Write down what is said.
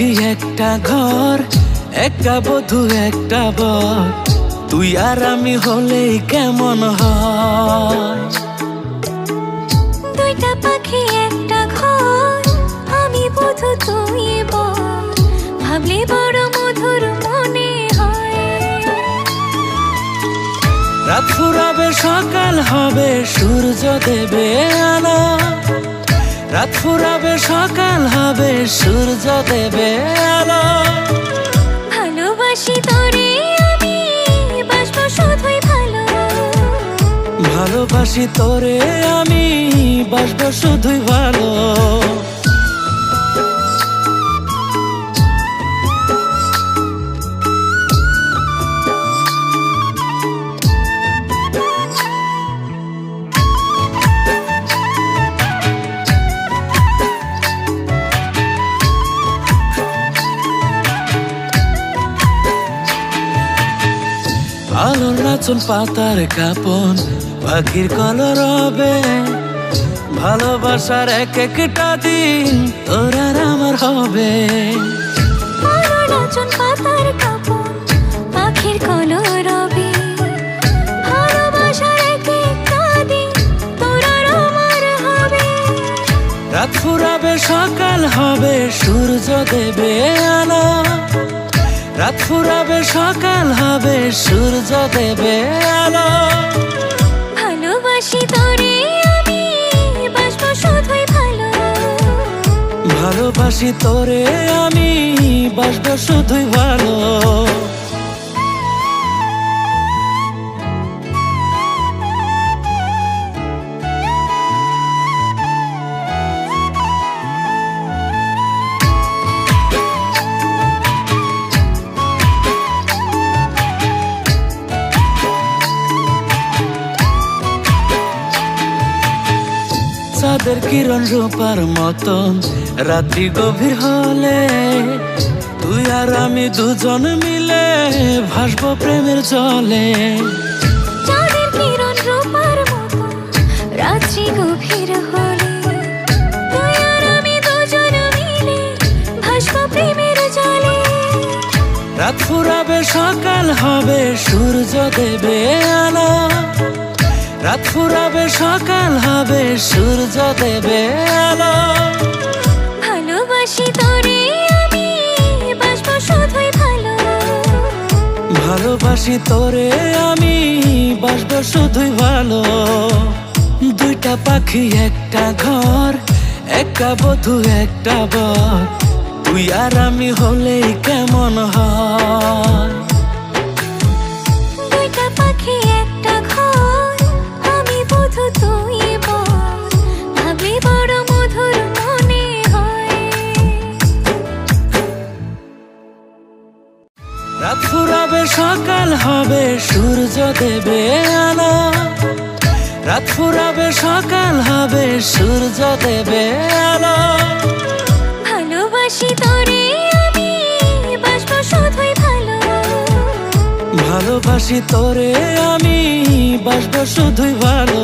পাখি একটা ঘর, একটা বধূ একটা বর, তুই আর আমি হলেই কেমন হয়। দুইটা পাখি একটা ঘর, আমি বধূ তুই বর, ভাবলে বড় মধুর মনে হয়। রাত ফুরাবে সকাল হবে সূর্য দেবে আলো, রাত ফুরাবে সকাল হবে সূর্য দেবে আলো। ভালোবাসি তোরে আমি, বাসবো শুধুই ভালো। ভালোবাসি তোরে আমি, বাসবো শুধুই ভালো। আলোর নাচন পাতার কাপন, পাখির কলর হবে, ভালোবাসার এক একটা দিন তোর আর আমার হবে। আলোর নাচন পাতার কাপন, পাখির কলর হবে, ভালোবাসার এক একটা দিন তোর আর আমার হবে। রাত ফুরাবে সকাল হবে সূর্য দেবে আলো, রাত ফুরাবে সকাল হবে সূর্য দেবে আলো। ভালোবাসি তোরে আমি, বাসবো শুধুই ভালো। ভালোবাসি তোরে আমি, বাসবো শুধুই ভালো। চাঁদের কিরণ রূপার মতন রাত্রি গভীর হলে, তুই আর আমি দুজন মিলে ভাসবো প্রেমের জলে। চাঁদের কিরণ রূপার মতো রাত্রি গভীর হলে, তুই আর আমি দুজন মিলে ভাসবো প্রেমের জলে। রাত ফুরাবে সকাল হবে সূর্য দেবে আলো, রাত ফুরাবে সকাল হবে সূর্য দেবে আলো। ভালোবাসি তোরে আমি, বাসবো শুধুই ভালো। ভালোবাসি তোরে আমি, বাসবো শুধুই ভালো। দুইটা পাখি একটা ঘর, একটা বধূ একটা বর, তুই আর আমি হলেই কেমন হয়। দুইটা পাখি একটা ঘর, আমি বধূ তুই বর, ভাবলে বড় মধুর মনে হয়। রাত ফুরাবে সকাল হবে সূর্য দেবে আলো, রাত ফুরাবে সকাল হবে সূর্য দেবে আলো। ভালোবাসি তোরে আমি, বাসবো শুধুই ভালো। ভালোবাসি তোরে আমি, বাসবো শুধুই ভালো।